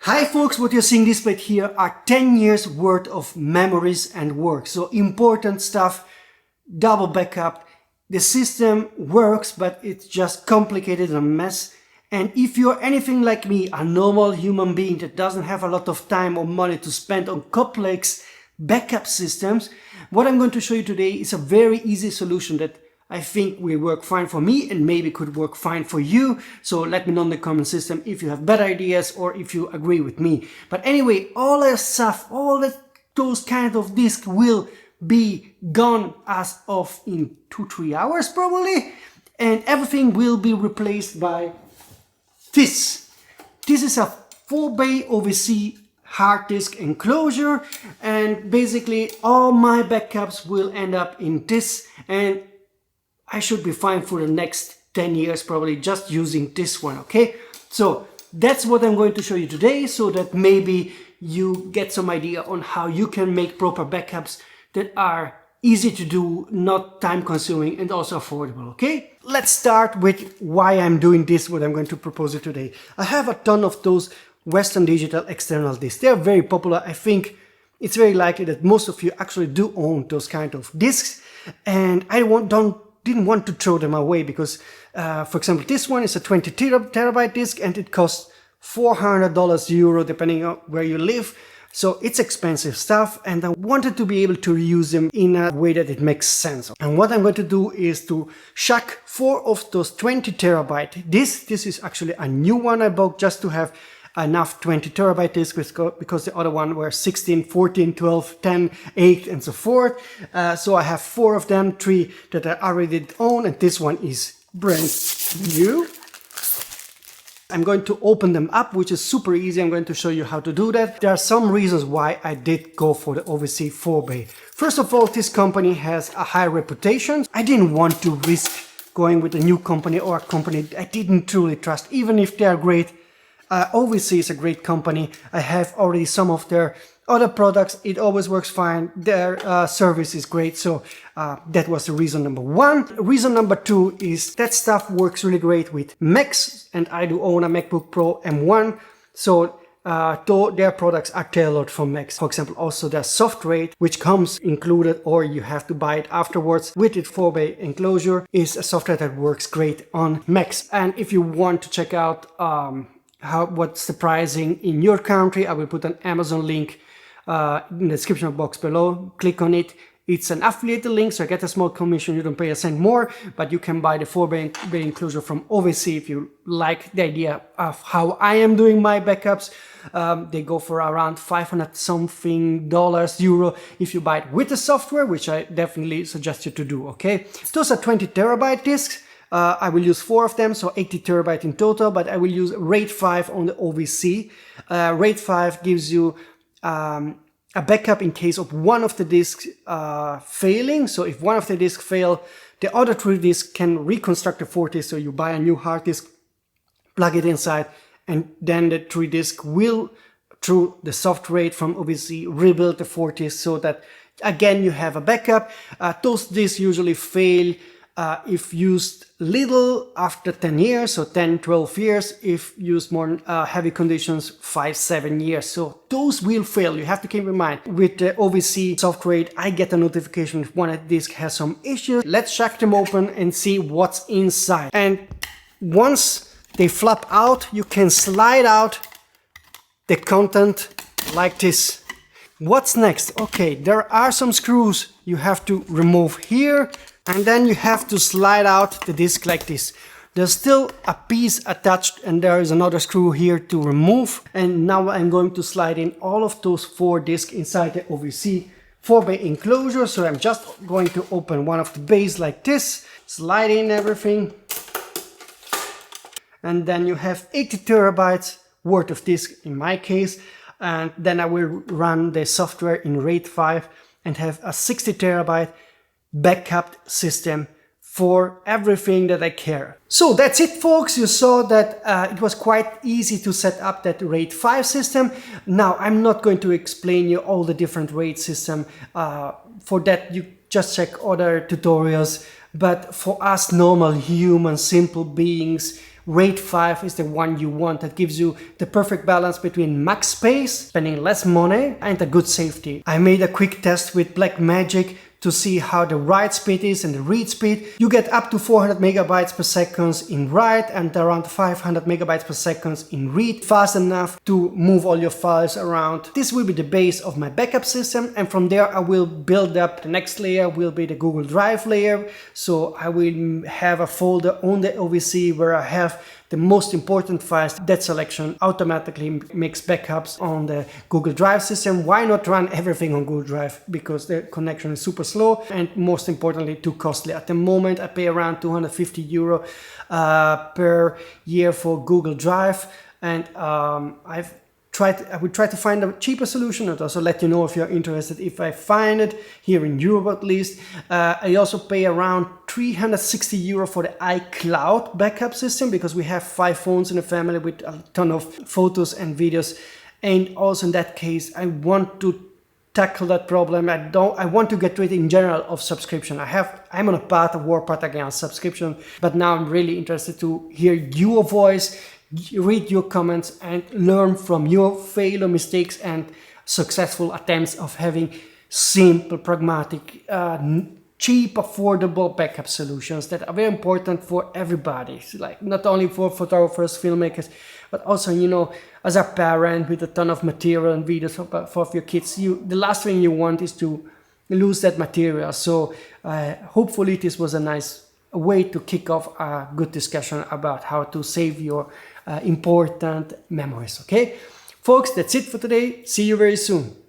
Hi folks, what you're seeing displayed here are 10 years worth of memories and work. So important stuff, double backup. The system works, but it's just complicated and a mess. And if you're anything like me, a normal human being that doesn't have a lot of time or money to spend on complex backup systems, what I'm going to show you today is a very easy solution that I think will work fine for me and maybe could work fine for you. So let me know in the comment system if you have better ideas or if you agree with me. But anyway, all that stuff, those kind of disks will be gone as of in 2-3 hours probably. And everything will be replaced by this. This is a 4-bay OWC hard disk enclosure, and basically all my backups will end up in this, and I should be fine for the next 10 years probably just using this one, okay? So that's what I'm going to show you today, so that maybe you get some idea on how you can make proper backups that are easy to do, not time consuming, and also affordable, okay? Let's start with why I'm doing this, what I'm going to propose you today. I have a ton of those Western Digital external disks. They're very popular. I think it's very likely that most of you actually do own those kind of disks, and I didn't want to throw them away because, for example, this one is a 20 terabyte disk and it costs $400 euro depending on where you live. So it's expensive stuff, and I wanted to be able to reuse them in a way that it makes sense. And what I'm going to do is to shuck 4 of those 20 terabyte disks. This is actually a new one I bought just to have enough 20 terabyte disks because the other one were 16, 14, 12, 10, 8 and so forth. So I have 4 of them, 3 that I already own, and this one is brand new. I'm going to open them up, which is super easy. I'm going to show you how to do that. There are some reasons why I did go for the OWC 4-bay. First of all, this company has a high reputation. I didn't want to risk going with a new company or a company I didn't truly trust, even if they are great. OWC is a great company. I have already some of their other products. It always works fine. Their service is great. So that was the reason number 1. Reason number 2 is that stuff works really great with Macs, and I do own a MacBook Pro M1. So though their products are tailored for Macs. For example, also their soft rate, which comes included or you have to buy it afterwards with its 4-bay enclosure, is a software that works great on Macs. And if you want to check out what's the pricing in your country, I will put an Amazon link in the description box below. Click on it. It's an affiliated link, so I get a small commission. You don't pay a cent more, but you can buy the 4-bay enclosure from OWC if you like the idea of how I am doing my backups. They go for around 500 something euro if you buy it with the software, which I definitely suggest you to do, okay? Those are 20 terabyte disks. I will use 4 of them, so 80 terabyte in total, but I will use RAID 5 on the OWC. RAID 5 gives you a backup in case of one of the disks failing. So if one of the disks fail, the other 3 disks can reconstruct the 4 disk. So you buy a new hard disk, plug it inside, and then the 3 disk will, through the soft RAID from OWC, rebuild the 4 disk so that again you have a backup. Those disks usually fail if used little after 10 years, so 10-12 years. If used more heavy conditions, 5-7 years. So those will fail. You have to keep in mind with the OWC soft RAID, I get a notification if one disk has some issues. Let's check them open and see what's inside. And once they flop out, you can slide out the content like this. What's next? Okay, there are some screws you have to remove here. And then you have to slide out the disc like this. There's still a piece attached, and there is another screw here to remove. And now I'm going to slide in all of those 4 discs inside the OWC 4-bay enclosure. So I'm just going to open one of the bays like this, slide in everything. And then you have 80 terabytes worth of disk in my case. And then I will run the software in RAID 5 and have a 60 terabyte backup system for everything that I care. So that's it, folks. You saw that it was quite easy to set up that RAID 5 system. Now I'm not going to explain you all the different RAID system. For that you just check other tutorials. But for us normal human simple beings, RAID 5 is the one you want, that gives you the perfect balance between max space, spending less money, and a good safety. I made a quick test with Blackmagic to see how the write speed is and the read speed. You get up to 400 megabytes per second in write and around 500 megabytes per second in read, fast enough to move all your files around. This will be the base of my backup system, and from there I will build up. The next layer will be the Google Drive layer. So I will have a folder on the OWC where I have the most important files. That selection automatically makes backups on the Google Drive system. Why not run everything on Google Drive? Because the connection is super slow and, most importantly, too costly. At the moment I pay around 250 euro per year for Google Drive, and I would try to find a cheaper solution, and also let you know if you're interested if I find it here in Europe at least. I also pay around 360 euro for the iCloud backup system, because we have 5 phones in the family with a ton of photos and videos, and also in that case I want to tackle that problem. I want to get rid in general of subscription. I'm on a warpath against subscription, but now I'm really interested to hear your voice, read your comments, and learn from your failure, mistakes, and successful attempts of having simple, pragmatic, cheap, affordable backup solutions that are very important for everybody. Like not only for photographers, filmmakers, but also, you know, as a parent with a ton of material and videos for your kids. The last thing you want is to lose that material. So hopefully this was a nice way to kick off a good discussion about how to save your important memories. Okay, folks, that's it for today. See you very soon.